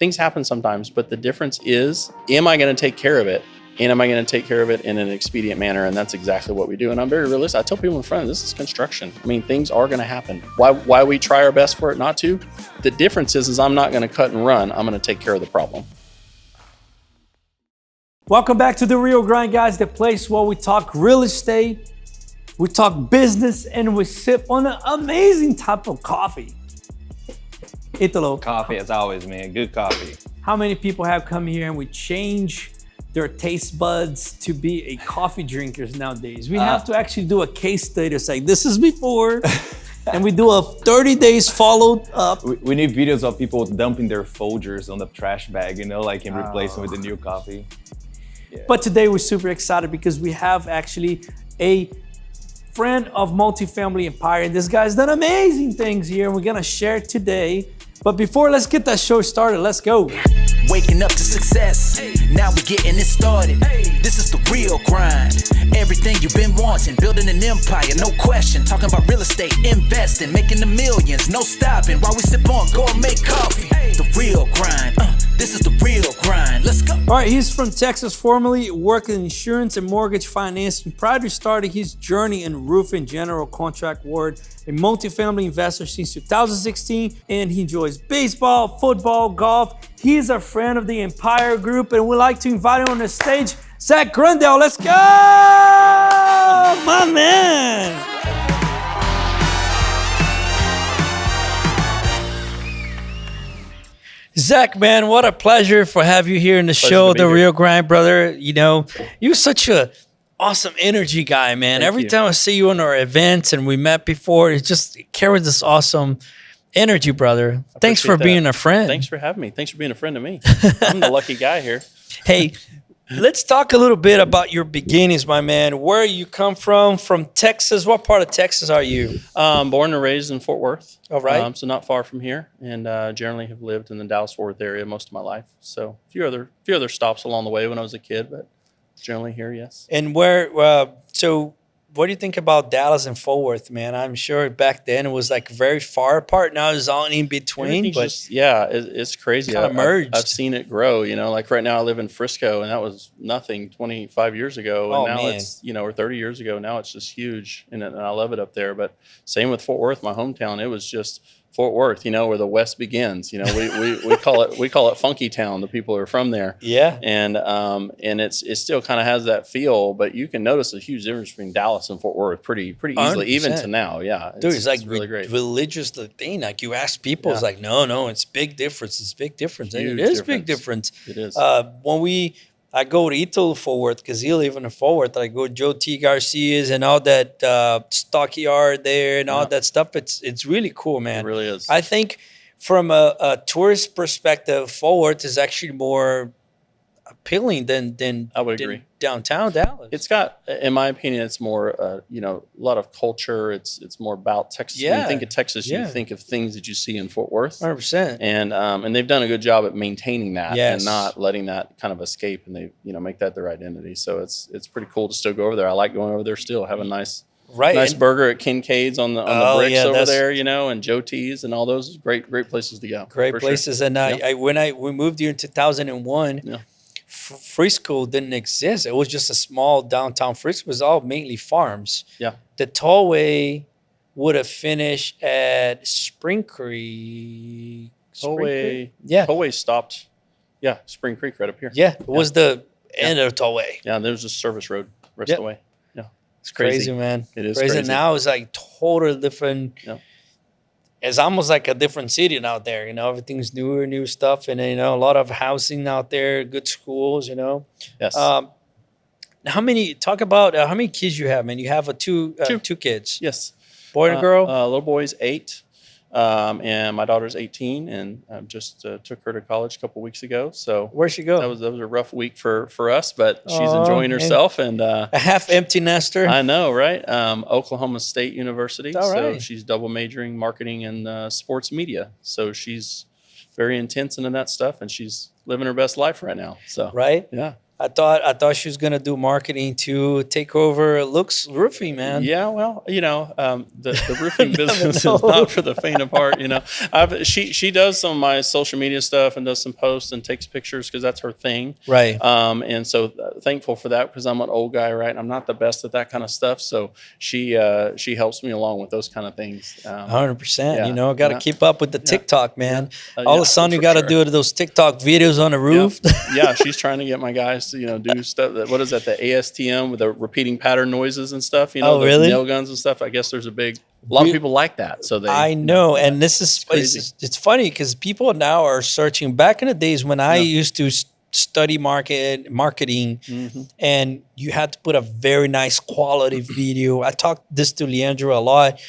things happen sometimes, but the difference is, am I going to take care of it? And am I going to take care of it in an expedient manner? And that's exactly what we do. And I'm very realistic. I tell people in front, this is construction. I mean, things are going to happen. Why we try our best for it not to? The difference is I'm not going to cut and run. I'm going to take care of the problem. Welcome back to The Real Grind, guys, the place where we talk real estate, we talk business, and we sip on an amazing type of coffee. Italo. Coffee, as always, man. Good coffee. How many people have come here and we change their taste buds to be a coffee drinkers nowadays? We have to actually do a case study to say, this is before, and we do a 30 days followed up. We need videos of people dumping their Folgers on the trash bag, you know, like and replace them with the new coffee. Yeah. But today we're super excited because we have actually a friend of Multifamily Empire, and this guy's done amazing things here, and we're gonna share it today. But before, let's get that show started. Let's go. Waking up to success, now we're getting it started. This is the real grind. Everything you've been wanting, building an empire, no question. Talking about real estate, investing, making the millions, no stopping. While we sip on gourmet coffee, the real grind. This is the real grind. Let's go. All right, he's from Texas, formerly worked in insurance and mortgage financing prior to starting his journey in roofing general contract world. A multifamily investor since 2016, and he enjoys baseball, football, golf. He is a friend of the Empire Group, and we'd like to invite him on the stage. Zach Grandell, let's go! My man! Zach, man, what a pleasure for have you here in the show, The Real Grind, brother. You know, you're such a awesome energy guy, man. Every time I see you on our events and we met before, it just carries this awesome energy, brother. Thanks for being a friend. Thanks for having me. Thanks for being a friend to me. I'm the lucky guy here. Hey, let's talk a little bit about your beginnings, my man. Where you come from Texas. What part of Texas are you? Born and raised in Fort Worth. All right. So not far from here, and generally have lived in the Dallas-Fort Worth area most of my life. So a few other stops along the way when I was a kid, but generally here, yes. And so what do you think about Dallas and Fort Worth, man? I'm sure back then it was like very far apart. Now it's all in between, but it's crazy. Kind of merged. I've seen it grow, you know, like right now I live in Frisco, and that was nothing 25 years ago. And now it's, you know, or 30 years ago, now it's just huge, and I love it up there. But same with Fort Worth, my hometown. It was just Fort Worth, you know, where the West begins. You know, we call it Funky Town. The people who are from there, yeah, and it still kind of has that feel. But you can notice a huge difference between Dallas and Fort Worth pretty easily, 100%. Even to now. Yeah, dude, it's like really great. Religious thing. Like you ask people, it's like no, it's big difference. It's big difference. Huge and it is big difference. It is. I go to Ito Fort Worth because he live in Fort Worth. I go to Joe T. Garcia's and all that stockyard there and all that stuff. It's really cool, man. It really is. I think from a tourist perspective, Fort Worth is actually more appealing than I would agree. Downtown Dallas. It's got, in my opinion, it's more you know, a lot of culture. It's more about Texas. Yeah. When you think of Texas, you think of things that you see in Fort Worth. 100%. And they've done a good job at maintaining that Yes. and not letting that kind of escape, and they, you know, make that their identity. So it's pretty cool to still go over there. I like going over there still, have a nice burger at Kincaid's on the bricks over there, you know, and Joe T's and all those great places to go. Great places. Sure. And when we moved here in 2001, Frisco didn't exist. It was just a small downtown Frisco. It was all mainly farms. Yeah. The tollway would have finished at Spring Creek. Tollway stopped. Yeah, Spring Creek right up here. Yeah, it was the end of the tollway. Yeah, there was a service road rest of the way. Yeah, it's crazy, man. It is crazy. Now it's like totally different. Yeah. It's almost like a different city out there, you know. Everything's new stuff, and you know, a lot of housing out there, good schools, you know. Yes. How many kids you have, man? You have two kids. Yes. Boy and girl. Little boy's 8, and my daughter's 18, and I just took her to college a couple weeks ago. So where'd she go? That was a rough week for us, but she's enjoying herself, and a half empty nester. I know, right? Oklahoma State University. All right. So she's double majoring marketing and sports media. So she's very intense into that stuff, and she's living her best life right now. So right. Yeah. I thought she was gonna do marketing to take over Luxe Roofing, man. Yeah, well, the roofing business is not for the faint of heart. She does some of my social media stuff and does some posts and takes pictures because that's her thing. Right. And so thankful for that because I'm an old guy, right? I'm not the best at that kind of stuff. So she helps me along with those kind of things. 100%. Yeah, Got to keep up with the TikTok, man. Yeah. All of a sudden, you got to do those TikTok videos on the roof. Yeah, she's trying to get my guys to do stuff. What is that? The ASTM with the repeating pattern noises and stuff. Oh, the really? nail guns and stuff. I guess there's a lot of people like that. So I know, and this is it's funny because people now are searching. Back in the days when I used to study marketing, and you had to put a very nice quality video. I talked this to Leandro a lot.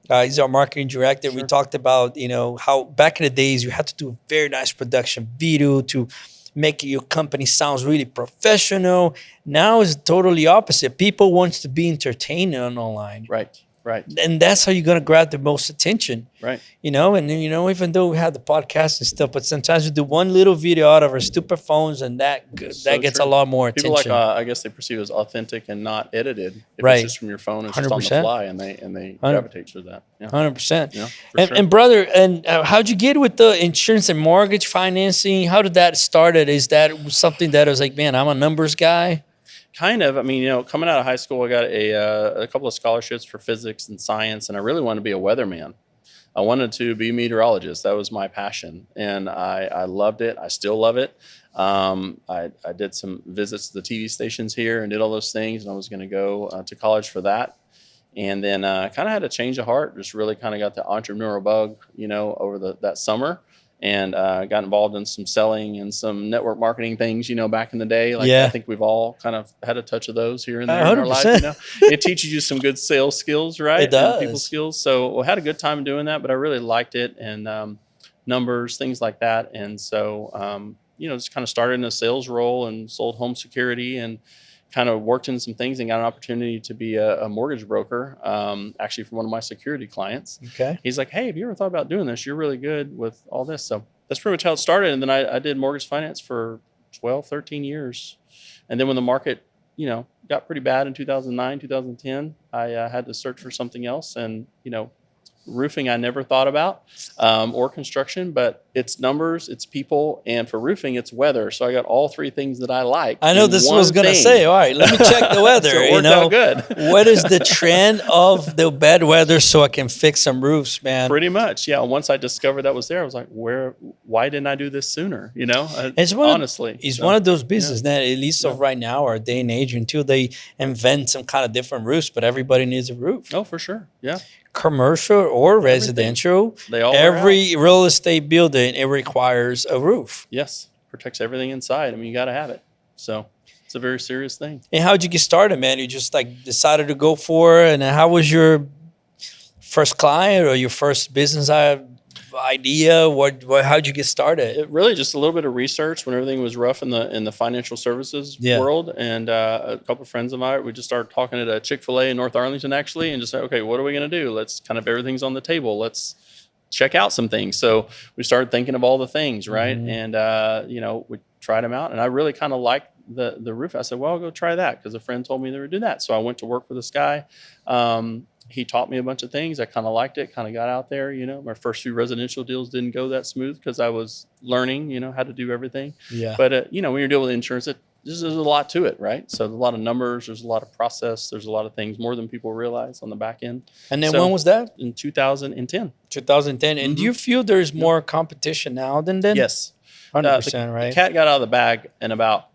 He's our marketing director. Sure. We talked about how back in the days you had to do a very nice production video to make your company sounds really professional. Now it's totally opposite. People want to be entertained online. Right. And that's how you're going to grab the most attention. Right. And even though we have the podcast and stuff, but sometimes we do one little video out of our stupid phones and that gets a lot more attention. People I guess they perceive it as authentic and not edited. If it's just from your phone, it's 100%. Just on the fly and they gravitate to that. Yeah. 100%. And brother, how'd you get with the insurance and mortgage financing? How did that started? Is that something that was like, man, I'm a numbers guy? Kind of. I mean, coming out of high school, I got a couple of scholarships for physics and science, and I really wanted to be a weatherman. I wanted to be a meteorologist. That was my passion, and I loved it. I still love it. I did some visits to the TV stations here and did all those things, and I was going to go to college for that. And then kind of had a change of heart, just really kind of got the entrepreneurial bug, over that summer. And got involved in some selling and some network marketing things, back in the day. I think we've all kind of had a touch of those here and there 100%. In our life. It teaches you some good sales skills, right? It does. And people skills. So I had a good time doing that, but I really liked it and numbers, things like that. And so, just kind of started in a sales role and sold home security and kind of worked in some things and got an opportunity to be a mortgage broker, actually from one of my security clients. Okay. He's like, hey, have you ever thought about doing this? You're really good with all this. So that's pretty much how it started. And then I did mortgage finance for 12, 13 years. And then when the market, got pretty bad in 2009, 2010, I had to search for something else. And, roofing I never thought about, or construction, but it's numbers, it's people, and for roofing, it's weather. So I got all three things that I like. I know this was going to say, all right, let me check the weather. So it worked out good. What is the trend of the bad weather so I can fix some roofs, man? Pretty much, yeah. Once I discovered that was there, I was like, why didn't I do this sooner? Honestly. It's one of those businesses that, at least of right now, our day and age, until they invent some kind of different roofs, but everybody needs a roof. Oh, for sure, yeah. Commercial or residential, every real estate building, it requires a roof. Yes, protects everything inside. I mean, you got to have it. So it's a very serious thing. And how'd you get started, man? You just decided to go for it, and how was your first client or your first business idea? How'd you get started? It really just a little bit of research when everything was rough in the financial services world, and a couple of friends of mine, we just started talking at a Chick-fil-A in North Arlington actually, and just said, okay, what are we going to do? Let's kind of everything's on the table. Let's check out some things. So we started thinking of all the things, right? Mm-hmm. And we tried them out, and I really kind of liked the roof. I said, well, I'll go try that because a friend told me they would do that. So I went to work for this guy. He taught me a bunch of things. I kind of liked it, kind of got out there. My first few residential deals didn't go that smooth because I was learning, how to do everything. Yeah. But, when you're dealing with insurance, there's a lot to it, right? So there's a lot of numbers, there's a lot of process, there's a lot of things, more than people realize on the back end. And then when was that? In 2010. 2010. And do you feel there's more competition now than then? Yes. 100%, right? The cat got out of the bag in about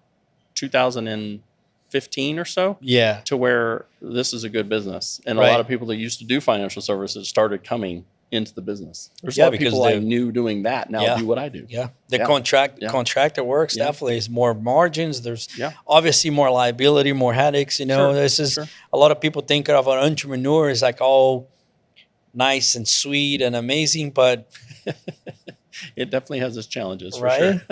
2015 or so, to where this is a good business, and a lot of people that used to do financial services started coming into the business. There's a lot of people I knew doing that now do what I do. Contractor works definitely is more margins. There's obviously more liability, more headaches. This is a lot of people think of an entrepreneur as like all nice and sweet and amazing, but it definitely has its challenges, for sure.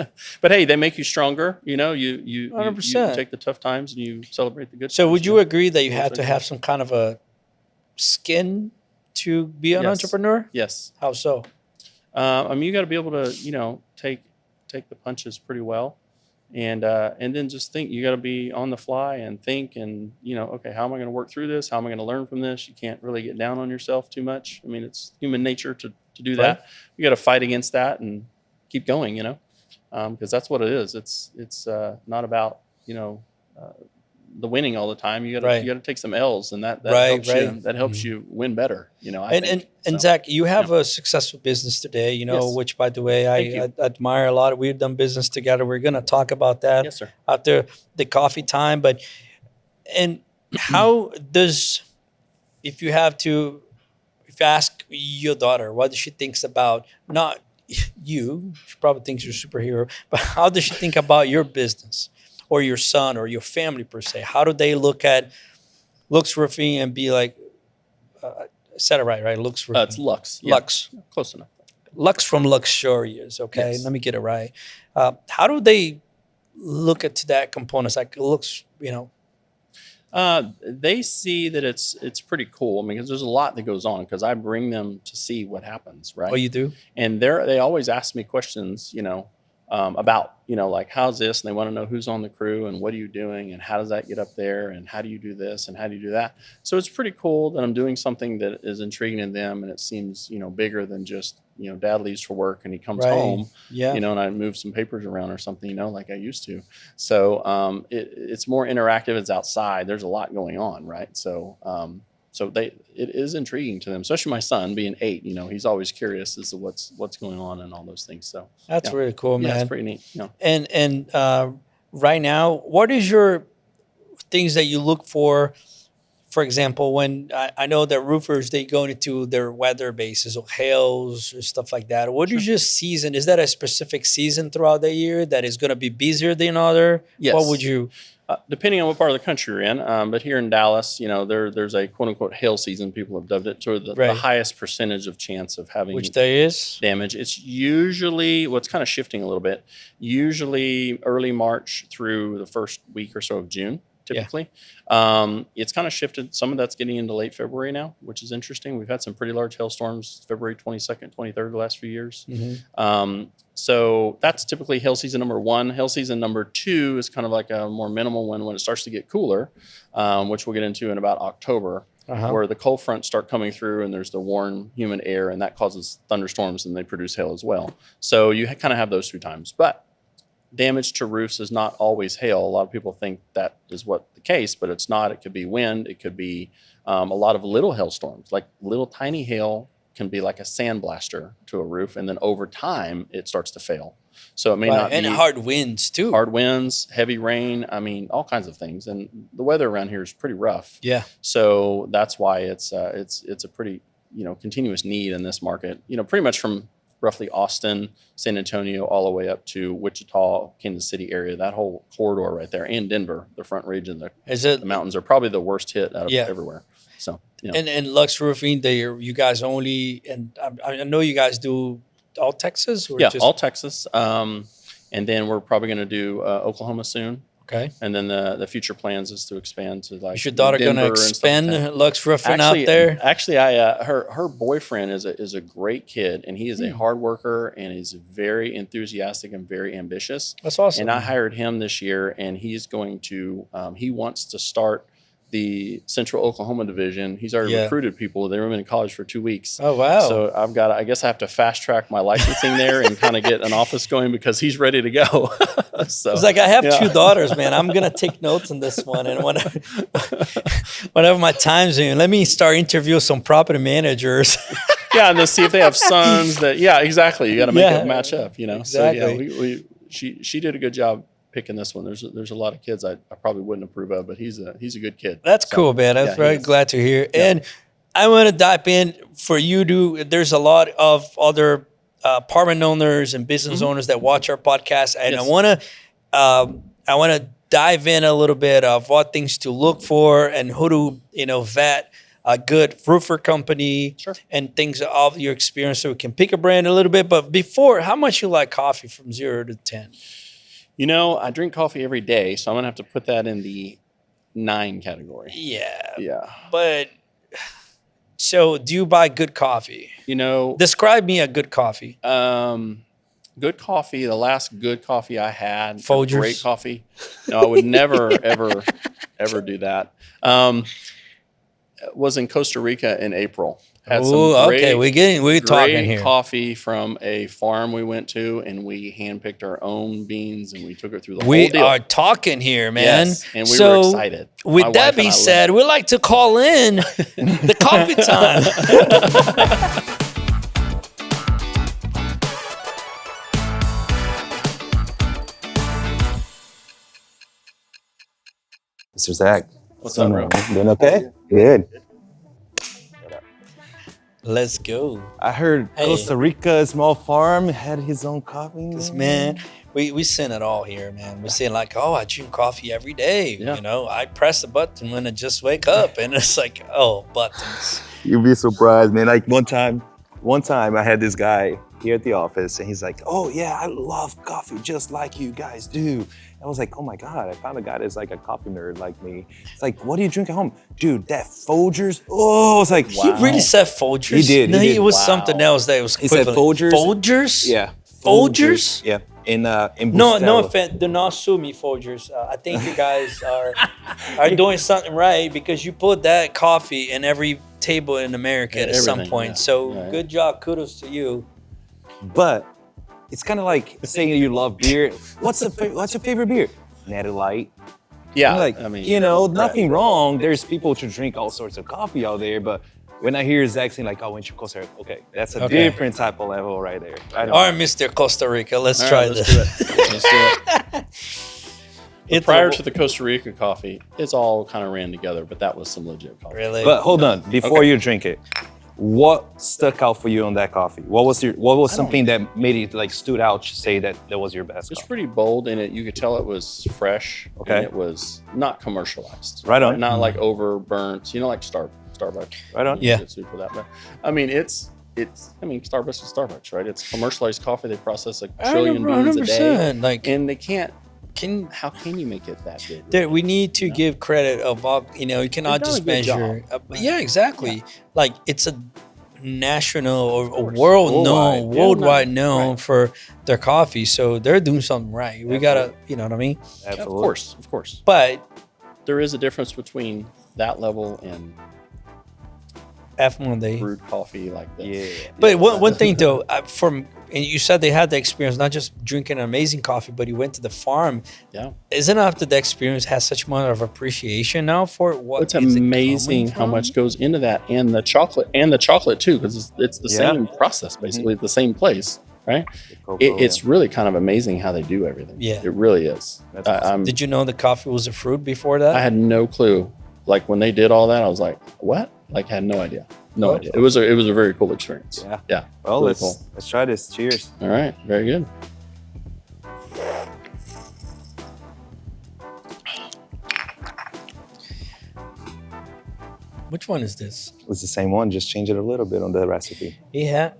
But hey, they make you stronger. You 100%. You take the tough times and you celebrate the good times. So would you agree that you have to have some kind of a skin to be an entrepreneur? Yes. How so? You got to be able to, take the punches pretty well. and then just think. You got to be on the fly and think, and okay, how am I going to work through this? How am I going to learn from this? You can't really get down on yourself too much. I mean, it's human nature to do Right. that. You got to fight against that and keep going, because that's what it is. It's not about the winning all the time. You got to take some L's, and that helps you. That helps you win better. I think. And Zach, you have a successful business today. Yes. Which, by the way, I admire a lot. We've done business together. We're going to talk about that. Yes, sir. After the coffee time. And how does, if you ask your daughter what she thinks about, not you, she probably thinks you're a superhero, but how does she think about your business or your son or your family per se? How do they look at Luxe Roofing and be like, said it right? Luxe Roofing. It's Luxe. Yeah. Luxe. Close enough. Luxe from luxurious, okay? Yes. Let me get it right. How do they look at that component? It's like it looks, They see that it's pretty cool. I mean, because there's a lot that goes on. Because I bring them to see what happens, right? Oh, you do? And they always ask me questions, about like how's this, and they want to know who's on the crew and what are you doing and how does that get up there and how do you do this and how do you do that. So it's pretty cool that I'm doing something that is intriguing to them, and it seems bigger than just dad leaves for work and he comes home, and I move some papers around or something, like I used to. So it's more interactive. It's outside. There's a lot going on, right? So it is intriguing to them, especially my son being 8. He's always curious as to what's going on and all those things. So that's really cool, man. Yeah, it's pretty neat. And right now, what is your things that you look for? For example, when I know that roofers, they go into their weather bases or hails or stuff like that. What is your season? Is that a specific season throughout the year that is going to be busier than other? Yes. What would you? Depending on what part of the country you're in, but here in Dallas, there's a quote unquote hail season. People have dubbed it to the highest percentage of chance of having which there is damage. It's usually what's kind of shifting a little bit. Usually early March through the first week or so of June. Typically, it's kind of shifted. Some of that's getting into late February now, which is interesting. We've had some pretty large hailstorms February 22nd, 23rd the last few years. Mm-hmm. So that's typically hail season number 1. Hail season number 2 is kind of like a more minimal one when it starts to get cooler, which we'll get into in about October, where the cold fronts start coming through and there's the warm, humid air, and that causes thunderstorms and they produce hail as well. So you kind of have those 2 times. But damage to roofs is not always hail. A lot of people think that is what the case, but it's not. It could be wind. It could be a lot of little hailstorms, like little tiny hail can be like a sandblaster to a roof, and then over time it starts to fail. So it may not and be hard winds too. Hard winds, heavy rain. I mean, all kinds of things. And the weather around here is pretty rough. Yeah. So that's why it's a pretty continuous need in this market. Pretty much from roughly Austin, San Antonio, all the way up to Wichita, Kansas City area. That whole corridor right there, and Denver, the front region. The mountains are probably the worst hit out of everywhere. So, and Luxe Roofing, you guys only, and I know you guys do all Texas? Or all Texas. And then we're probably going to do Oklahoma soon. Okay. And then the future plans is to expand to like. Is your daughter going to expand Luxe Roofing out there? Actually, her boyfriend is a great kid, and he is a hard worker, and he's very enthusiastic and very ambitious. That's awesome. And I hired him this year, and he's going to he wants to start the Central Oklahoma division. He's already recruited people. They were in college for 2 weeks. Oh, wow. So I guess I have to fast track my licensing there and kind of get an office going because he's ready to go. So it's like I have 2 daughters, man. I'm going to take notes on this one. And whenever my time's in, let me start interviewing some property managers. And then see if they have sons that, exactly. You got to make it match up, Exactly. So she did a good job picking this one. There's a lot of kids I probably wouldn't approve of, but he's a good kid. That's cool, man. I'm very glad to hear. Yeah. And I want to dive in for you there's a lot of other apartment owners and business owners that watch our podcast, and I want to dive in a little bit of what things to look for and who to vet a good roofer company and things of your experience, so we can pick a brand a little bit. But before, how much you like coffee from 0 to 10? I drink coffee every day, so I'm going to have to put that in the 9 category. Yeah. But so do you buy good coffee? You know, describe me a good coffee. Good coffee. The last good coffee I had, Folgers. great coffee. No, I would never, ever do that. Was in Costa Rica in April. Had Ooh, some great, okay, we're talking great here. coffee from a farm we went to, and we handpicked our own beans, and we took it through the whole We deal. are talking here, man. Yes, and we were excited. My With wife that and being I said, we like to call in the coffee time. Mr. Zach. What's up, bro? Doing okay? Good. Let's go. I heard Hey. Costa Rica, small farm, had his own coffee. Man, we seen it all here, man. We're saying like, oh, I drink coffee every day. Yeah. You know, I press the button when I just wake up, and it's like, oh, buttons. You'd be surprised, man. Like one time I had this guy here at the office, and he's like, oh yeah, I love coffee just like you guys do. I was like, oh my God, I found a guy that's like a coffee nerd like me. It's like, what do you drink at home? Dude, that Folgers. Oh, it's like, He really said Folgers? He did, No, he did. it was Wow. something else that was He said equivalent. Folgers. Folgers? Yeah. Folgers? Yeah. In No Bustelo. offense. Do not sue me, Folgers. I think you guys are doing something right because you put that coffee in every table in America at some everything, point. yeah. So Yeah. good job. Kudos to you. But it's kind of like saying you love beer. What's your favorite beer? Natty Light. Yeah, Like, I mean, you know, nothing wrong. There's people to drink all sorts of coffee out there, but when I hear Zach saying like, "Oh, went to Costa Rica," okay, that's a Okay. different type of level right there. I don't All right, Mr. Costa Rica. Let's All try right, this. let's do it. Let's do it. It's Prior to the Costa Rica coffee, it's all kind of ran together, but that was some legit coffee. really. But hold on, before Okay. you drink it, what stuck out for you on that coffee? What was something that made it like stood out to say that was your best It's coffee? pretty bold in it. You could tell it was fresh. Okay. And it was not commercialized. Right on. Not like overburnt. You know, like Starbucks. Right on. Yeah. It's super that. But I mean, Starbucks is Starbucks, right? It's commercialized coffee. They process a trillion beans a day, 100%. Like, and they can't. How can you make it that good? there, we need to give credit of all, you know, you cannot They've done just a good measure. job. Yeah, exactly. Yeah. Like it's a national or a course. worldwide Yeah, known right. for their coffee. So they're doing something right. We gotta, you know what I mean? Absolutely. Of course. But There is a difference between that level and F1 day. brewed coffee like this. Yeah. But one thing though, and you said they had the experience, not just drinking amazing coffee, but you went to the farm. Yeah. Isn't it after the experience has such much of appreciation now for what? It's is it amazing coming how from? much goes into that, and the chocolate too, because it's the Yeah. same process, basically the same place, right? Cocoa, It's really kind of amazing how they do everything. Yeah. It really is. That's awesome. Did you know the coffee was a fruit before that? I had no clue. Like when they did all that, I was like, "What?" Like, I had no idea. No Oh. idea. It was a very cool experience. Yeah. Yeah. Well, really let's cool. try this. Cheers. All right. Very good. Which one is this? It's the same one, just change it a little bit on the recipe. Yeah.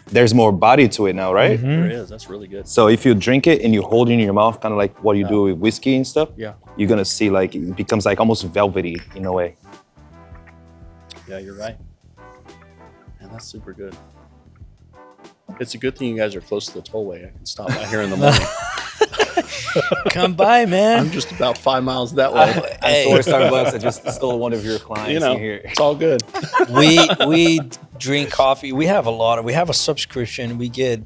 There's more body to it now, right? There is. That's really good. So if you drink it and you hold it in your mouth, kind of like what you do with whiskey and stuff, Yeah. you're gonna see like it becomes like almost velvety in a way. Yeah, you're right. Man, that's super good. It's a good thing you guys are close to the tollway. I can stop by here in the morning. Come by, man. I'm just about 5 miles that way. Hey. Or Starbucks, I just stole one of your clients You know, here. it's all good. we drink coffee. We have a subscription. We get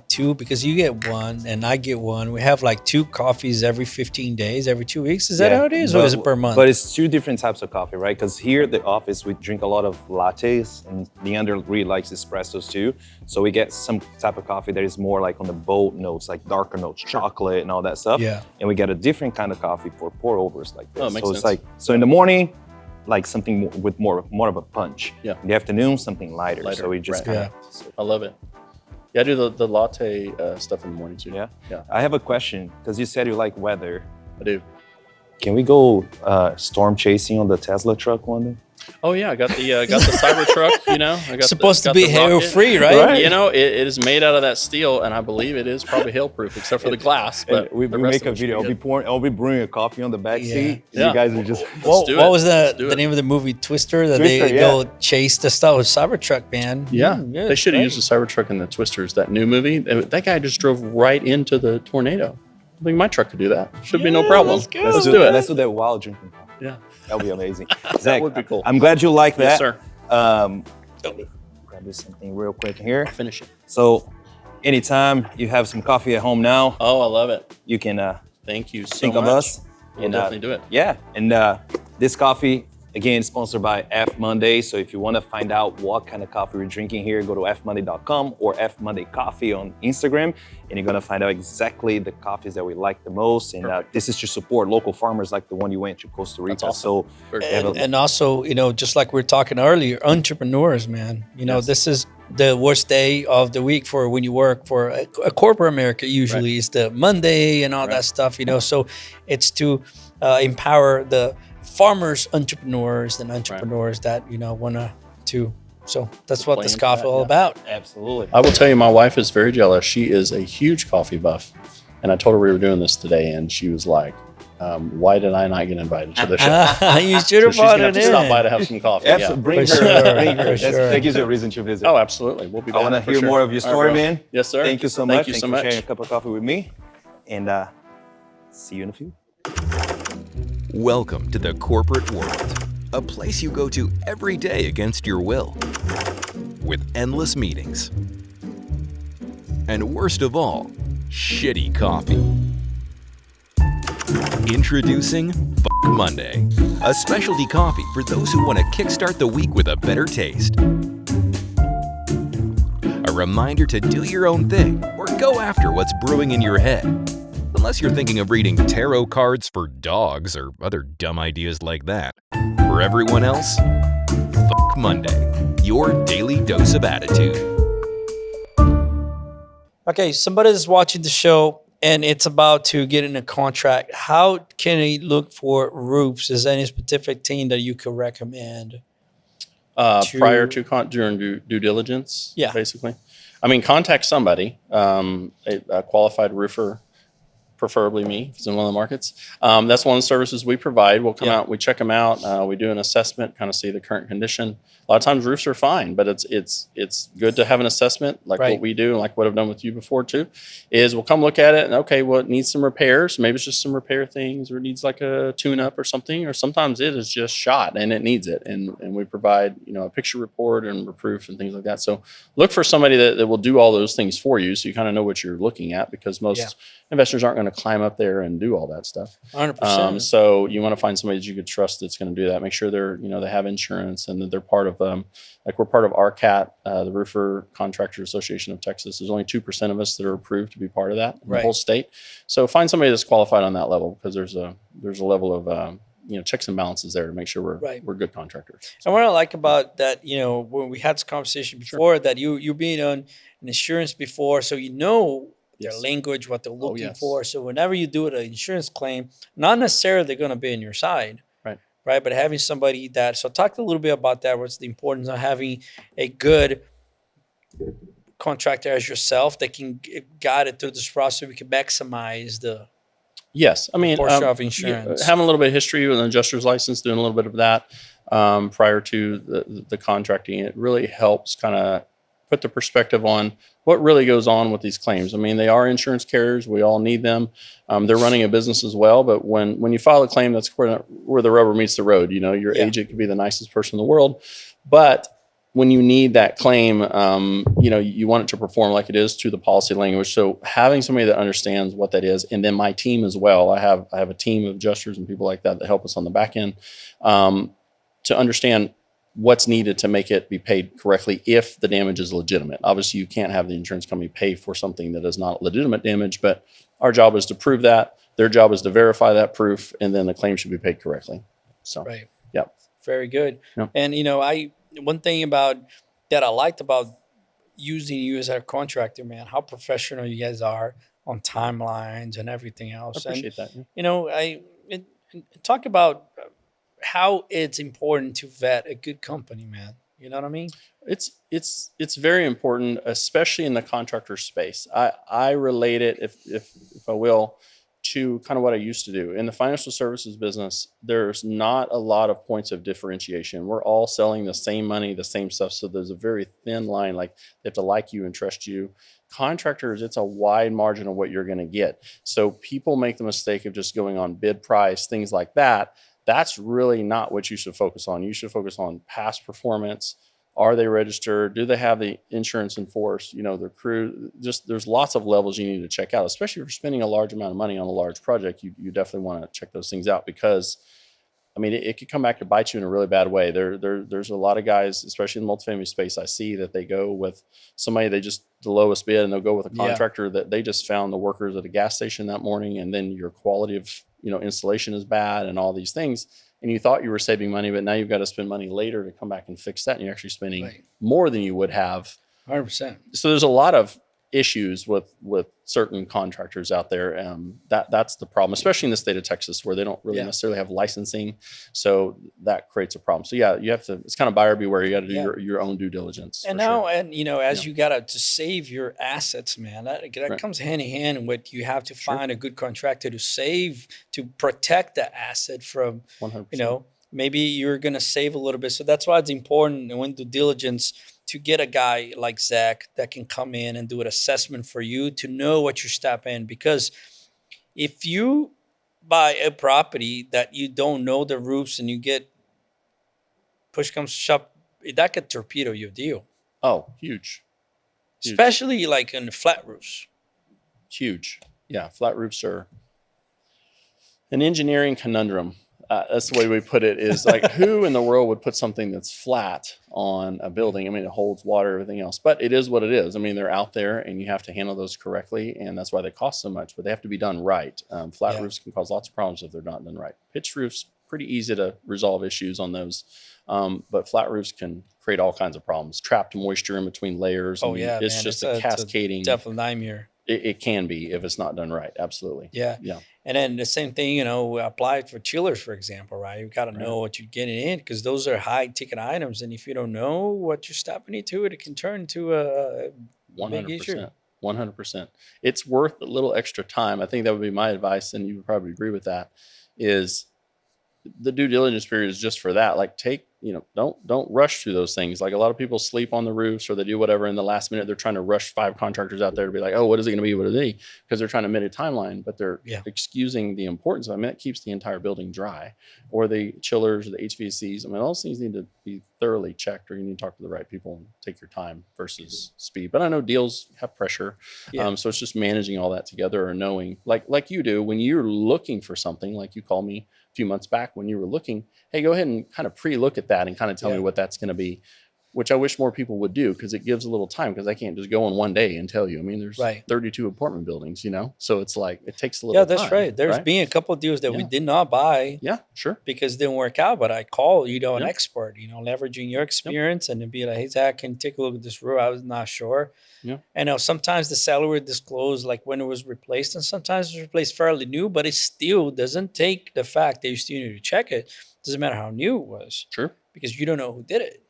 two, because you get one and I get one. We have like 2 coffees every 15 days, every 2 weeks. Is that how it is, or is it per month? But it's 2 different types of coffee, right? Because here at the office, we drink a lot of lattes, and Leander really likes espressos too. So we get some type of coffee that is more like on the bold notes, like darker notes, chocolate and all that stuff. Yeah. And we get a different kind of coffee for pour overs like this. Oh, it makes so it's sense. like, in the morning, like something with more of a punch. Yeah. In the afternoon, something lighter. So we just right. kind I love it. Yeah, I do the latte stuff in the morning too. of, Yeah, I have a question, because you said you like weather. I do. Can we go storm chasing on the Tesla truck one day? Oh yeah, I got the Cybertruck. You know, I got Supposed got to be the hail rocket. free, right? You know, it is made out of that steel, and I believe it is probably hail proof, except for the glass. But we the rest make of a it should video. be good. I'll be brewing a coffee on the back Yeah. seat. Yeah. You guys are just. Let's do What it. was Let's the do it. name of the movie? Twister? That Twister, they yeah. go chase the stuff with Cybertruck, man. Yeah, Good, they should have great. used the Cybertruck in the Twisters, that new movie. That guy just drove right into the tornado. I think my truck could do that. Should be no Yeah, problem. let's go. Let's do it. Let's do that while drinking coffee. Yeah. That would be amazing. Zach, would be cool. I'm glad you like that. Yes, sir. Let me grab this something real quick here. Finish it. So, anytime you have some coffee at home now, Oh, I love it. you can Thank you so think much. of us. We'll definitely do it. Yeah, and this coffee, again, is sponsored by F Monday. So if you want to find out what kind of coffee we're drinking here, go to fmonday.com or F Monday Coffee on Instagram, and you're going to find out exactly the coffees that we like the most. And this is to support local farmers like the one you went to Costa Rica. That's awesome. So Very And also, you know, just like we were talking earlier, entrepreneurs, man. You know, Yes. this is the worst day of the week for when you work for a corporate America. Usually, it's the Monday and all that stuff. You know, so it's to empower the farmers, entrepreneurs, and entrepreneurs that wanna to. So that's what Play this into coffee that, all yeah. about. absolutely. I will tell you, my wife is very jealous. She is a huge coffee buff. And I told her we were doing this today, and she was like, why did I not get invited to the show? You should So have she's going brought to have it to stop by in. to have some coffee. Absolutely. Yeah. Bring her. For sure, Bring her. for sure. That gives you a reason to visit. Oh, absolutely. We'll be back. I want to for hear sure. more of your All story, right, bro. man. Yes, sir. Thank you so much. Thank you so for much. sharing a cup of coffee with me. And see you in a few. Welcome to the corporate world, a place you go to every day against your will, with endless meetings. And worst of all, shitty coffee. Introducing F Monday, a specialty coffee for those who want to kickstart the week with a better taste. A reminder to do your own thing or go after what's brewing in your head. Unless you're thinking of reading tarot cards for dogs or other dumb ideas like that. For everyone else, F Monday, your daily dose of attitude. Okay, somebody is watching the show and it's about to get in a contract. How can they look for roofs? Is there any specific team that you could recommend? Prior to during due diligence, Yeah. basically. I mean, contact somebody, a qualified roofer, preferably me, if it's in one of the markets. That's one of the services we provide. We'll come out, we check them out, we do an assessment, kind of see the current condition. A lot of times roofs are fine, but it's good to have an assessment like what we do and like what I've done with you before too, is we'll come look at it and okay, well, it needs some repairs. Maybe it's just some repair things or it needs like a tune up or something, or sometimes it is just shot and it needs it. And we provide, a picture report and reproof and things like that. So look for somebody that will do all those things for you. So you kind of know what you're looking at, because most investors aren't going to climb up there and do all that stuff. 100%. So you want to find somebody that you could trust that's going to do that. Make sure they're, they have insurance and that they're part of, like we're part of RCAT, the Roofer Contractors Association of Texas. There's only 2% of us that are approved to be part of that in the whole state. So find somebody that's qualified on that level, because there's a level of, checks and balances there to make sure we're good contractors. And what I like about that, when we had this conversation before, that you being on an insurance before, so their language, what they're looking for. So whenever you do an insurance claim, not necessarily they're going to be on your side, right? But having somebody so talk a little bit about that. What's the importance of having a good contractor as yourself that can guide it through this process? We can maximize the portion of insurance. Having a little bit of history with an adjuster's license, doing a little bit of that prior to the contracting, it really helps kind of put the perspective on what really goes on with these claims. I mean, they are insurance carriers. We all need them. They're running a business as well. But when you file a claim, that's where the rubber meets the road. Your agent could be the nicest person in the world, but when you need that claim, you want it to perform like it is to the policy language. So having somebody that understands what that is, and then my team as well. I have a team of adjusters and people like that help us on the back end to understand what's needed to make it be paid correctly if the damage is legitimate. Obviously, you can't have the insurance company pay for something that is not legitimate damage, but our job is to prove that. Their job is to verify that proof, and then the claim should be paid correctly. So, Very good. Yeah. And, one thing that I liked about using you as a contractor, man, how professional you guys are on timelines and everything else. I appreciate that. Yeah. Talk about how it's important to vet a good company, man. You know what I mean? It's very important, especially in the contractor space. I relate it, if I will, to kind of what I used to do in the financial services business. There's not a lot of points of differentiation. We're all selling the same money, the same stuff. So there's a very thin line. Like they have to like you and trust you. Contractors, it's a wide margin of what you're going to get. So people make the mistake of just going on bid price, things like that. That's really not what you should focus on. You should focus on past performance. Are they registered? Do they have the insurance in force? Their crew. Just there's lots of levels you need to check out, especially if you're spending a large amount of money on a large project. You definitely want to check those things out because, it could come back to bite you in a really bad way. There's a lot of guys, especially in the multifamily space, I see that they go with somebody the lowest bid, and they'll go with a contractor that they just found the workers at a gas station that morning, and then your quality of installation is bad and all these things. And you thought you were saving money, but now you've got to spend money later to come back and fix that. And you're actually spending more than you would have. 100%. So there's a lot of issues with certain contractors out there. That's the problem, especially in the state of Texas, where they don't really necessarily have licensing. So that creates a problem. So you have to, it's kind of buyer beware. You got to do your own due diligence. And now, and as you got to save your assets, man, that comes hand in hand with you have to find a good contractor to protect the asset from, 100%. Maybe you're going to save a little bit. So that's why it's important when due diligence to get a guy like Zach that can come in and do an assessment for you to know what you're stepping in. Because if you buy a property that you don't know the roofs and you get push comes to shove, that could torpedo your deal. Oh, huge. Especially like in the flat roofs. Huge. Yeah, flat roofs are an engineering conundrum. That's the way we put it, is like, who in the world would put something that's flat on a building? It holds water, everything else, but it is what it is. They're out there and you have to handle those correctly. And that's why they cost so much, but they have to be done right. Flat roofs can cause lots of problems if they're not done right. Pitched roofs, pretty easy to resolve issues on those. But flat roofs can create all kinds of problems. Trapped moisture in between layers. It's just a cascading. It's definitely nightmare. It can be if it's not done right. Absolutely. Yeah. And then the same thing, apply for chillers, for example, right? You got to know what you're getting in because those are high ticket items. And if you don't know what you're stepping into, it can turn into a 100%, big issue. 100%. It's worth a little extra time. I think that would be my advice, and you would probably agree with that, is the due diligence period is just for that. Like don't rush through those things. Like a lot of people sleep on the roofs or they do whatever in the last minute. They're trying to rush 5 contractors out there to be like, oh, what is it going to be? What are they? Because they're trying to meet a timeline, but they're excusing the importance of it. It keeps the entire building dry, or the chillers or the HVACs. Those things need to be thoroughly checked, or you need to talk to the right people and take your time versus speed. But I know deals have pressure. So it's just managing all that together, or knowing like you do when you're looking for something. Like you called me a few months back when you were looking, hey, go ahead and kind of pre-look at that and kind of tell me what that's going to be, which I wish more people would do, because it gives a little time, because I can't just go in one day and tell you. There's 32 apartment buildings, so it's like it takes a little time. Yeah, that's right. There's been a couple of deals that we did not buy. Yeah, sure. Because it didn't work out, but I called, an expert, leveraging your experience and then be like, hey, Zach, can you take a look at this roof? I was not sure. Yeah. And sometimes the seller would disclose like when it was replaced, and sometimes it was replaced fairly new, but it still doesn't take the fact that you still need to check it. Doesn't matter how new it was. Sure. Because you don't know who did it.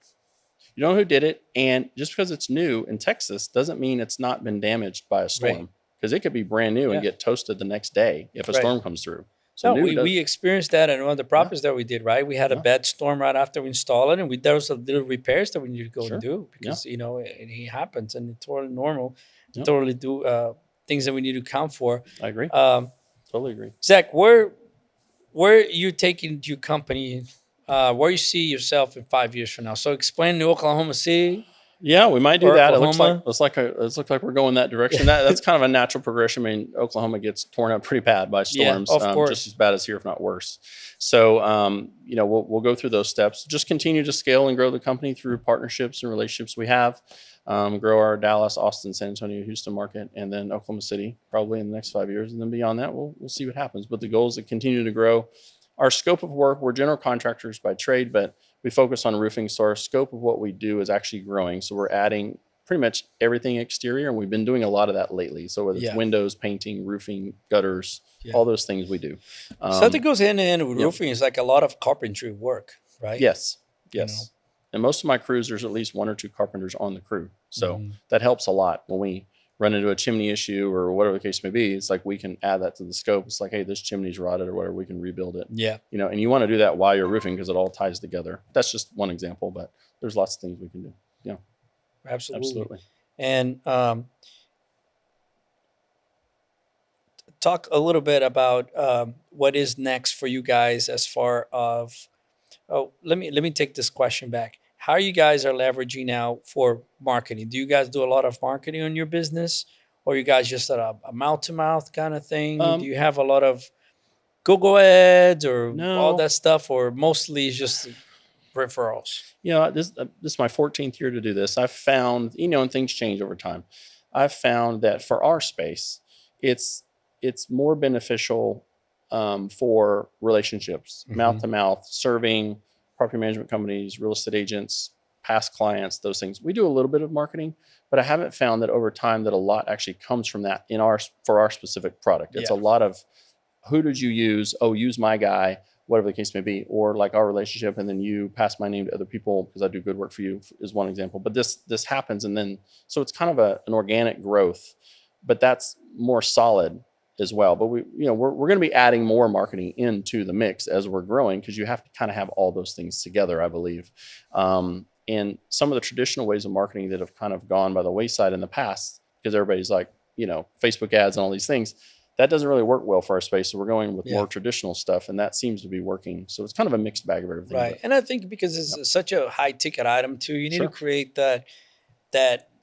You don't know who did it. And just because it's new in Texas doesn't mean it's not been damaged by a storm. Because it could be brand new and get toasted the next day if a storm comes through. So we experienced that in one of the properties that we did, right? We had a bad storm right after we installed it, and there was a little repairs that we needed to go and do because, it happens, and it's totally normal. Totally do things that we need to account for. I agree. Totally agree. Zach, where you taking your company, where you see yourself in 5 years from now? So explain to Oklahoma City. Yeah, we might do that. Oklahoma. It looks like we're going that direction. That's kind of a natural progression. Oklahoma gets torn up pretty bad by storms, of course. just as bad as here, if not worse. So, we'll go through those steps. Just continue to scale and grow the company through partnerships and relationships we have. Grow our Dallas, Austin, San Antonio, Houston market, and then Oklahoma City probably in the next 5 years. And then beyond that, we'll see what happens. But the goal is to continue to grow our scope of work. We're general contractors by trade, but we focus on roofing. So our scope of what we do is actually growing. So we're adding pretty much everything exterior, and we've been doing a lot of that lately. So whether it's windows, painting, roofing, gutters, all those things we do. So that goes hand in hand with roofing. It's like a lot of carpentry work, right? Yes. And most of my crews, there's at least 1 or 2 carpenters on the crew. So that helps a lot when we run into a chimney issue or whatever the case may be. It's like we can add that to the scope. It's like, hey, this chimney's rotted or whatever, we can rebuild it. Yeah. And you want to do that while you're roofing because it all ties together. That's just one example, but there's lots of things we can do. Yeah. Absolutely. And talk a little bit about what is next for you guys as far of, let me take this question back. How you guys are leveraging now for marketing? Do you guys do a lot of marketing on your business, or you guys just a mouth-to-mouth kind of thing? Do you have a lot of Google ads or all that stuff, or mostly it's just referrals? This is my 14th year to do this. I've found, and things change over time. I've found that for our space, it's more beneficial for relationships, mouth-to-mouth, serving property management companies, real estate agents, past clients, those things. We do a little bit of marketing, but I haven't found that over time that a lot actually comes from that for our specific product. It's a lot of, who did you use? Oh, use my guy, whatever the case may be, or like our relationship, and then you pass my name to other people because I do good work for you is one example. But this happens, and then so it's kind of an organic growth, but that's more solid as well. But we're going to be adding more marketing into the mix as we're growing, because you have to kind of have all those things together, I believe. And some of the traditional ways of marketing that have kind of gone by the wayside in the past, because everybody's like, Facebook ads and all these things, that doesn't really work well for our space. So we're going with more traditional stuff, and that seems to be working. So it's kind of a mixed bag of everything. Right. And I think because it's such a high ticket item too, you need to create that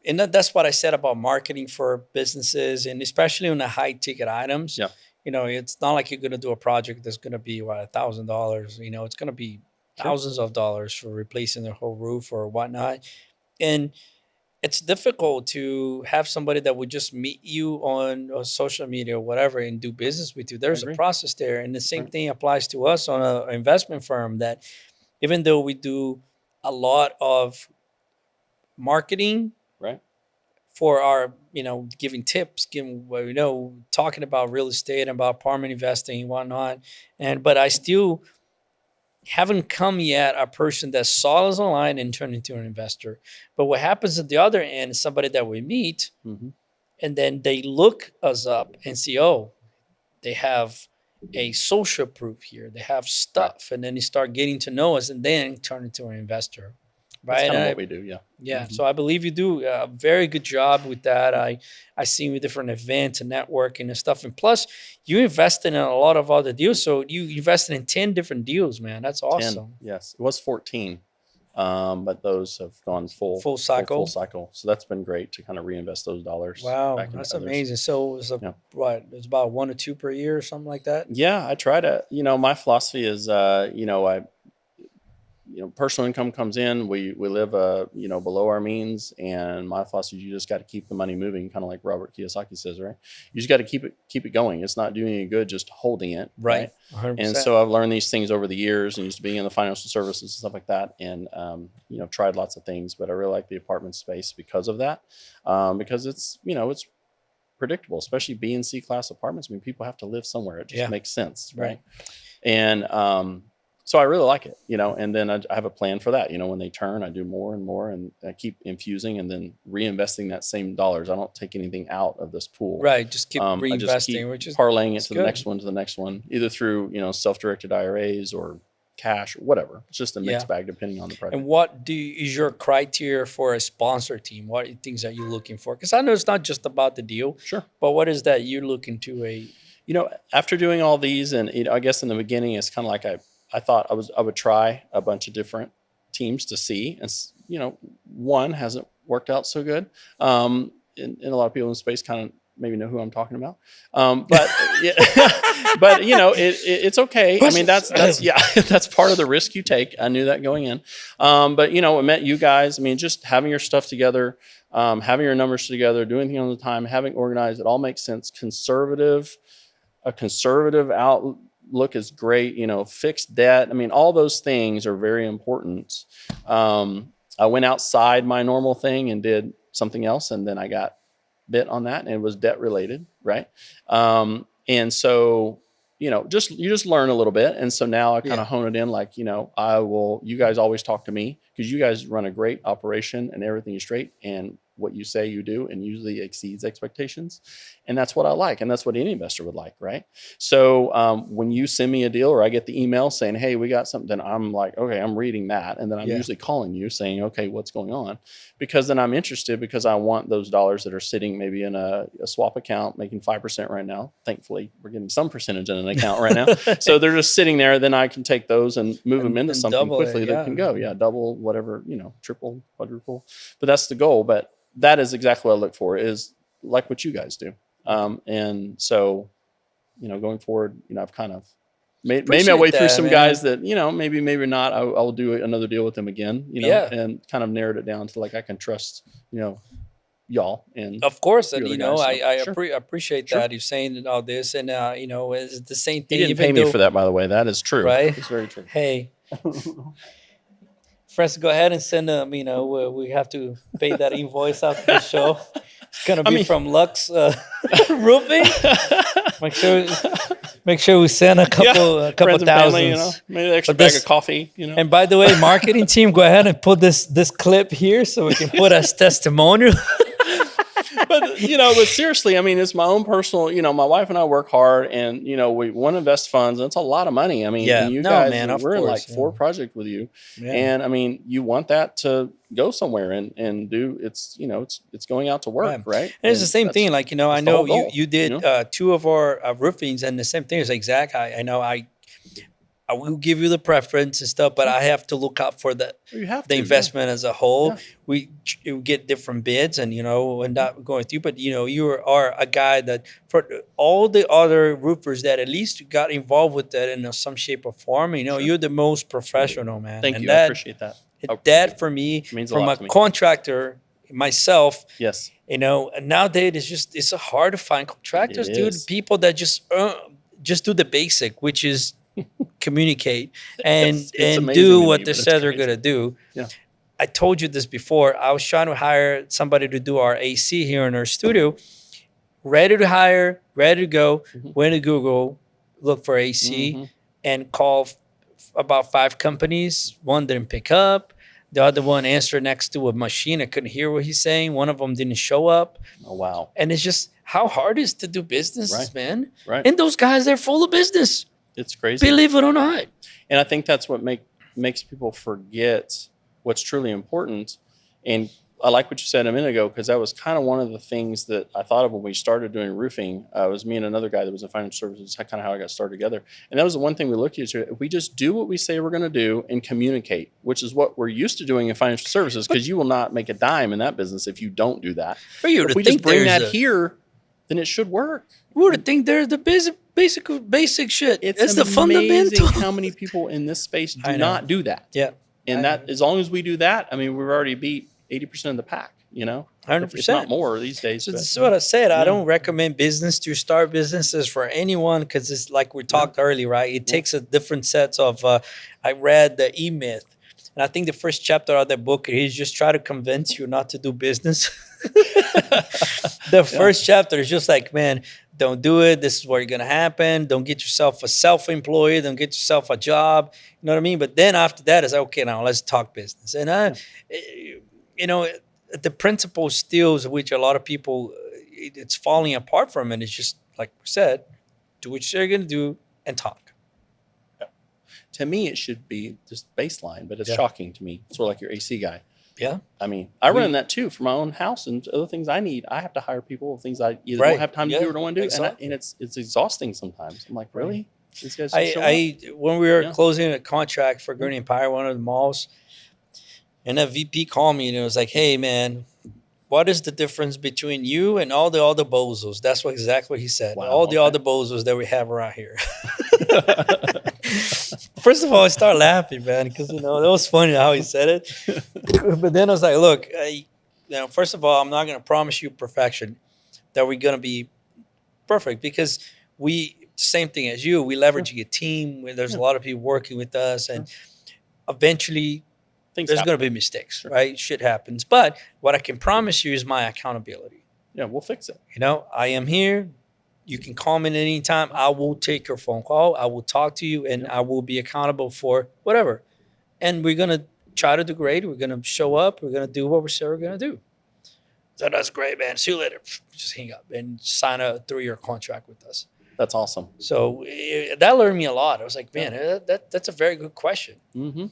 and that's what I said about marketing for businesses, and especially on the high ticket items. Yeah. It's not like you're going to do a project that's going to be $1,000. It's going to be thousands of dollars for replacing the whole roof or whatnot. And it's difficult to have somebody that would just meet you on social media or whatever and do business with you. There's a process there. And the same thing applies to us on an investment firm, that even though we do a lot of marketing, for our, giving tips, talking about real estate and about apartment investing and whatnot. But I still haven't come yet a person that saw us online and turned into an investor. But what happens at the other end is somebody that we meet, and then they look us up and see, they have a social proof here. They have stuff. And then they start getting to know us and then turn into an investor. Right. That's kind of what we do. Yeah. Yeah. So I believe you do a very good job with that. I see you with different events and networking and stuff. And plus, you invested in a lot of other deals. So you invested in 10 different deals, man. That's awesome. 10, yes. It was 14. But those have gone full cycle. Full cycle. So that's been great to kind of reinvest those dollars. Wow. That's amazing. So it was it's about 1 or 2 per year or something like that? Yeah. I try to, my philosophy is, personal income comes in, we live, below our means, and my philosophy is you just got to keep the money moving, kind of like Robert Kiyosaki says, right? You just got to keep it going. It's not doing any good just holding it. Right. 100%. And so I've learned these things over the years, and just being in the financial services and stuff like that. And, tried lots of things, but I really like the apartment space because of that. Because it's predictable, especially B and C class apartments. I mean, people have to live somewhere. It just makes sense. Right. And, so I really like it, and then I have a plan for that. When they turn, I do more and more, and I keep infusing and then reinvesting that same dollars. I don't take anything out of this pool. Right. Just keep reinvesting, I just keep which is parlaying it to the next one, either through, self-directed IRAs or cash or whatever. It's just a mixed bag depending on the project. And what is your criteria for a sponsor team? What things are you looking for? Because I know it's not just about the deal. Sure. But what is that you're looking to after doing all these, and I guess in the beginning, it's kind of like I thought I would try a bunch of different teams to see, and one hasn't worked out so good. And a lot of people in the space kind of maybe know who I'm talking about. But it's okay. I mean, that's that's part of the risk you take. I knew that going in. But I met you guys. I mean, just having your stuff together, having your numbers together, doing things on the time, having organized, it all makes sense. A conservative outlook is great. Fixed debt. I mean, all those things are very important. I went outside my normal thing and did something else, and then I got bit on that, and it was debt related, right? And so, you just learn a little bit. And so now I kind of hone it in, like, you guys always talk to me because you guys run a great operation and everything is straight, and what you say you do and usually exceeds expectations. And that's what I like. And that's what any investor would like, right? So when you send me a deal or I get the email saying, hey, we got something, then I'm like, okay, I'm reading that. And then I'm usually calling you saying, okay, what's going on? Because then I'm interested, because I want those dollars that are sitting maybe in a swap account making 5% right now. Thankfully, we're getting some percentage in an account right now. So they're just sitting there. Then I can take those and move them into something quickly that can go. Yeah, double, whatever, triple, quadruple. But that's the goal. But that is exactly what I look for, is like what you guys do. And so, going forward, I've kind of made my way through some guys that, maybe not, I'll do another deal with them again, and kind of narrowed it down to like, I can trust, y'all. And of course, and guys, I appreciate that you're saying all this, and it's the same thing. He didn't pay me for that, by the way. That is true, right? It's very true. Hey, friends, go ahead and send them. We have to pay that invoice after the show. It's gonna be from Luxe Roofing. Make sure we send a couple Friends and family, thousands. maybe an extra bag of coffee. And by the way, marketing team, go ahead and put this clip here so we can put as testimonial. But but seriously, I mean, it's my own personal. My wife and I work hard, and we want to invest funds. And it's a lot of money. I mean, and you guys, we're in like 4 projects with you, and I mean, you want that to go somewhere and do. It's it's going out to work, right? And it's the same thing. Like I know you did 2 of our roofings, and the same thing is like, Zach, I know I will give you the preference and stuff, but I have to look out for the investment as a whole. Yeah. We get different bids, and end up going through. But you are a guy that, for all the other roofers that at least got involved with that in some shape or form, you're the most professional, man. Thank you. I appreciate that. That for me, from a comcontractor myself, yes, nowadays it's hard to find contractors, dude. People that just do the basic, which is communicate and do what they said they're gonna do. Yeah. I told you this before. I was trying to hire somebody to do our AC here in our studio. Ready to hire, ready to go. Went to Google, look for AC, and call about 5 companies. One didn't pick up. The other one answered next to a machine. I couldn't hear what he's saying. One of them didn't show up. Oh, wow. And it's just how hard it is to do business, man. Right. And those guys, they're full of business. It's crazy. Believe it or not. And I think that's what makes people forget what's truly important. And I like what you said a minute ago, because that was kind of one of the things that I thought of when we started doing roofing. It was me and another guy that was in financial services, kind of how I got started together. And that was the one thing we looked at. If we just do what we say we're going to do and communicate, which is what we're used to doing in financial services, because you will not make a dime in that business if you don't do that. But if we just bring that here, then it should work. We would think there's the basic shit. It's the fundamental. How many people in this space do not do that? Yeah. And as long as we do that, I mean, we've already beat 80% of the pack, 100%. If not more these days. So this is what I said. I don't recommend to start businesses for anyone, because it's like we talked earlier, right? It takes a different sets of, I read the E-Myth. And I think the first chapter of that book is just try to convince you not to do business. The first chapter is just like, man, don't do it. This is what's going to happen. Don't get yourself a self-employed. Don't get yourself a job. You know what I mean? But then after that, it's like, okay, now let's talk business. And, the principle steals, which a lot of people, it's falling apart from it. It's just, like we said, do what you're going to do and talk. Yeah. To me, it should be just baseline, but it's shocking to me. Sort of like your AC guy. Yeah. I mean, I run that too for my own house and other things I need. I have to hire people, things I either don't have time to do or don't want to do. Exactly. And it's exhausting sometimes. I'm like, really? These guys when we were closing a contract for Gurney Empire, one of the malls, and a VP called me and it was like, hey, man, what is the difference between you and all the other bozos? That's exactly what he said. Wow, all the other bozos that we have around here. First of all, I started laughing, man, because, that was funny how he said it. But then I was like, look, first of all, I'm not going to promise you perfection, that we're going to be perfect, because same thing as you, we leveraging a team. There's a lot of people working with us, and eventually There's going to be mistakes, right? Shit happens. But what I can promise you is my accountability. Yeah, we'll fix it. You know, I am here. You can call me at any time. I will take your phone call. I will talk to you, and I will be accountable for whatever. And we're going to try to do great. We're going to show up. We're going to do what we say we're going to do. So that's great, man. See you later. Just hang up and sign a 3-year contract with us. That's awesome. So that learned me a lot. I was like, man, that's a very good question. Mm-hmm.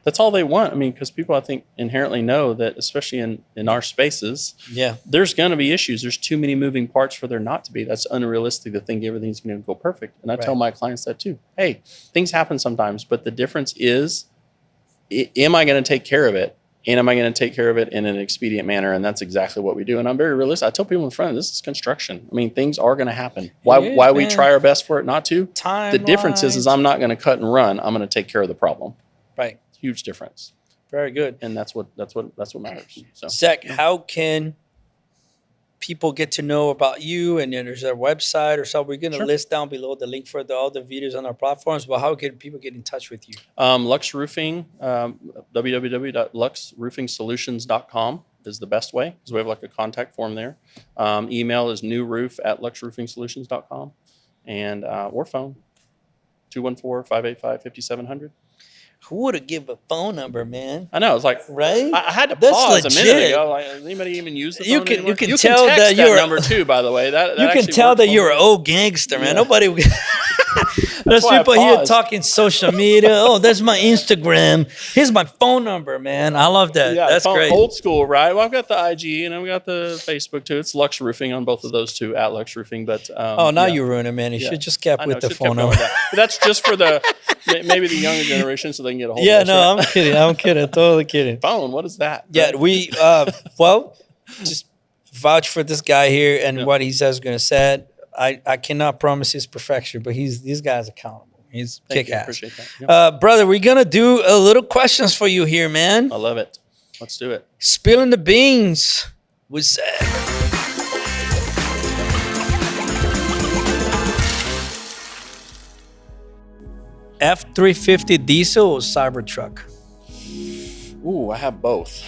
That's all they want. I mean, because people, I think, inherently know that, especially in our spaces, there's going to be issues. There's too many moving parts for there not to be. That's unrealistic to think everything's going to go perfect. And I tell my clients that too. Hey, things happen sometimes, but the difference is, am I going to take care of it? And am I going to take care of it in an expedient manner? And that's exactly what we do. And I'm very realistic. I tell people in front, this is construction. I mean, things are going to happen. Why we try our best for it not to? The difference is I'm not going to cut and run. I'm going to take care of the problem. Right. Huge difference. Very good. And that's what matters. So, Zach, how can people get to know about you? And then there's our website or something. We're going to list down below the link for all the videos on our platforms. But how can people get in touch with you? Luxe Roofing, www.luxeroofingsolutions.com is the best way, because we have like a contact form there. Email is newroof@luxeroofingsolutions.com, and or phone 214-585-5700. Who would have given a phone number, man? I know. It's like, right? I had to That's pause legit. a minute ago. Like, does anybody even use the phone anymore? You can tell text that you're number too, by the way. You can tell that you're an old gangster, man. Nobody. There's people here talking social media. Oh, that's my Instagram. Here's my phone number, man. I love that. Yeah, that's great. Old school, right? Well, I've got the IG and I've got the Facebook too. It's Luxe Roofing on both of those two, at Luxe Roofing. But now you ruin it, man. You should just kept with the phone number. But that's just for maybe the younger generation, so they can get a hold of us. No, I'm kidding. I'm kidding. Totally kidding. Phone, what is that? Yeah, we just vouch for this guy here and what he says is going to say. I cannot promise his perfection, but this guy's accountable. He's kick-ass. Appreciate that. Yep. Brother, we're going to do a little questions for you here, man. I love it. Let's do it. Spilling the beans with Zach. F-350 diesel or Cybertruck? Ooh, I have both.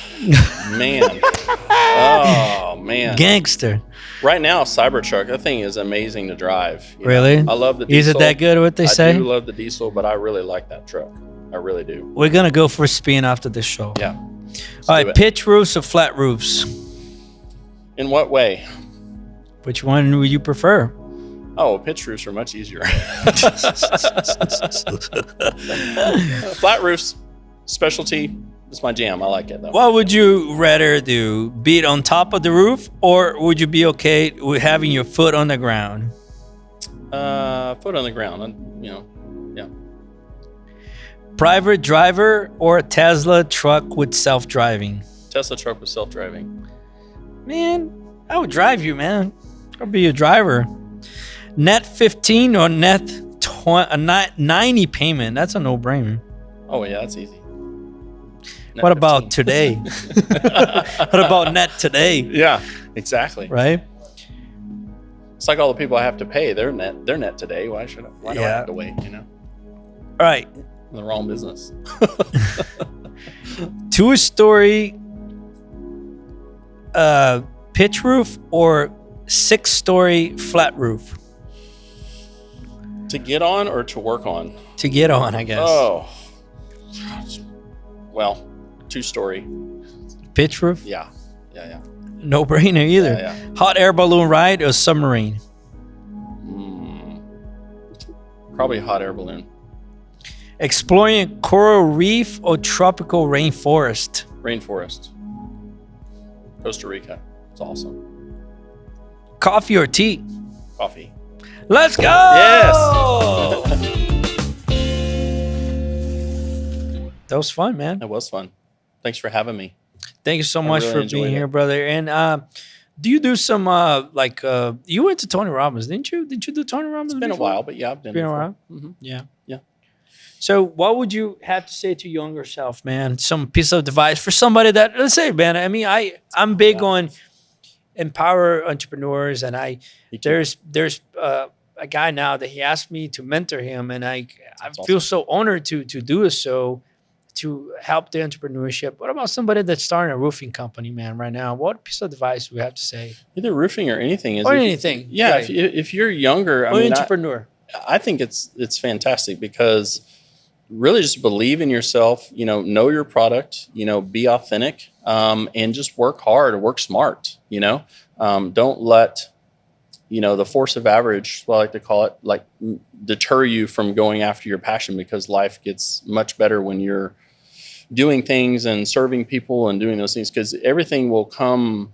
Man. Oh, man. Gangster. Right now, Cybertruck, that thing is amazing to drive. Really? I love the diesel. Is it that good, what they say? I do love the diesel, but I really like that truck. I really do. We're going to go for a spin after this show. Yeah. All right, pitch roofs or flat roofs? In what way? Which one would you prefer? Oh, pitch roofs are much easier. Flat roofs, specialty. It's my jam. I like it, though. What would you rather do? Be it on top of the roof, or would you be okay with having your foot on the ground? Foot on the ground. Yeah. Private driver or a Tesla truck with self-driving? Tesla truck with self-driving. Man, I would drive you, man. I'll be your driver. Net 15 or net 90 payment? That's a no-brainer. Oh, yeah, that's easy. Net what 15. about today? What about net today? Yeah, exactly. Right? It's like all the people I have to pay. They're net today. Why do I have to wait, All right. In the wrong business. 2-story pitch roof or 6-story flat roof? To get on or to work on? To get on, I guess. Oh. Well, 2-story. Pitch roof? Yeah. No brainer either. Yeah. Hot air balloon ride or submarine? Probably hot air balloon. Exploring coral reef or tropical rainforest? Rainforest. Costa Rica. It's awesome. Coffee or tea? Coffee. Let's go! Yes! That was fun, man. It was fun. Thanks for having me. Thank you so much really for being enjoyed here, it. brother. And do you do some you went to Tony Robbins, didn't you? Did you do Tony Robbins? It's been before? a while, but yeah, I've done it. Been a before. while. Mm-hmm. Yeah. Yeah. So what would you have to say to your younger self, man? Some piece of advice for somebody that, let's say, man, I mean, I'm big on empower entrepreneurs, and there's a guy now that he asked me to mentor him, and I feel so honored to do so. to help the entrepreneurship. What about somebody that's starting a roofing company, man, right now? What piece of advice do we have to say? Either roofing or anything. Or anything. Yeah, right. if you're younger, or entrepreneur. I think it's fantastic because really just believe in yourself, know your product, be authentic, and just work hard or work smart, don't let, the force of average, what I like to call it, like deter you from going after your passion, because life gets much better when you're doing things and serving people and doing those things, because everything will come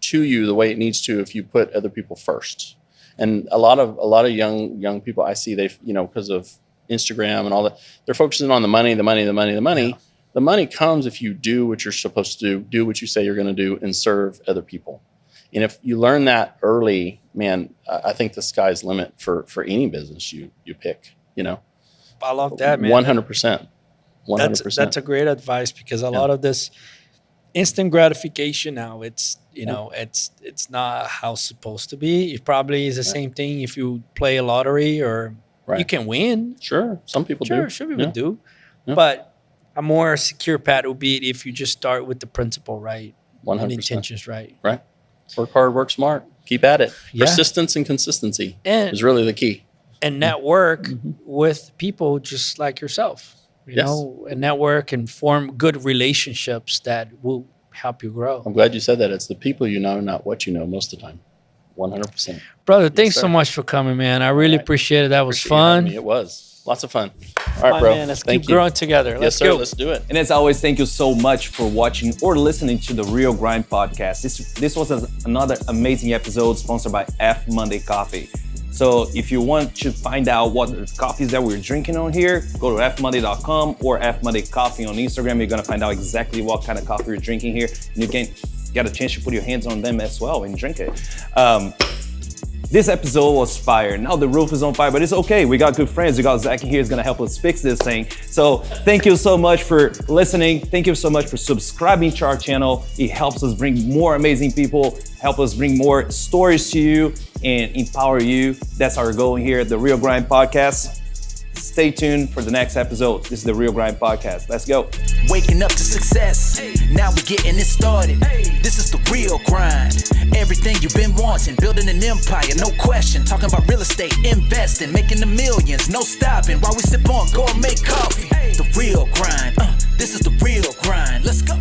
to you the way it needs to if you put other people first. And a lot of young people I see, they, because of Instagram and all that, they're focusing on the money. Yeah. The money comes if you do what you're supposed to do what you say you're going to do, and serve other people. And if you learn that early, man, I think the sky's the limit for any business you pick, I love that, man. 100%. 100%. That's a great advice, because a lot of this instant gratification now, it's it's not how it's supposed to be. It probably is the same thing if you play a lottery, or you can win. Sure, some people do. Sure, people do. Yeah. But a more secure path would be if you just start with the principle right, 100%. And intentions right. Work hard, work smart, keep at it. Persistence and consistency is really the key. And network with people just like yourself. And network and form good relationships that will help you grow. I'm glad you said that. It's the people you know, not what you know most of the time. 100%. Brother, thanks so much for coming, man. I really appreciate it. That was fun. It was. Lots of fun. All right, bro. Man, let's keep growing together. Let's go. Let's do it. And as always, thank you so much for watching or listening to the Real Grind podcast. This was another amazing episode sponsored by F Monday Coffee. So if you want to find out what the coffees that we're drinking on here, go to fmonday.com or fmondaycoffee on Instagram. You're going to find out exactly what kind of coffee we're drinking here. And you can get a chance to put your hands on them as well and drink it. This episode was fire. Now the roof is on fire, but it's okay. We got good friends. We got Zach here is going to help us fix this thing. So thank you so much for listening. Thank you so much for subscribing to our channel. It helps us bring more amazing people, help us bring more stories to you and empower you. That's our goal here at the Real Grind Podcast. Stay tuned for the next episode. This is the Real Grind Podcast. Let's go. Waking up to success. Now we're getting it started. This is the real grind. Everything you've been wanting, building an empire, no question. Talking about real estate, investing, making the millions, no stopping. While we sip on gourmet coffee. The real grind. This is the real grind. Let's go.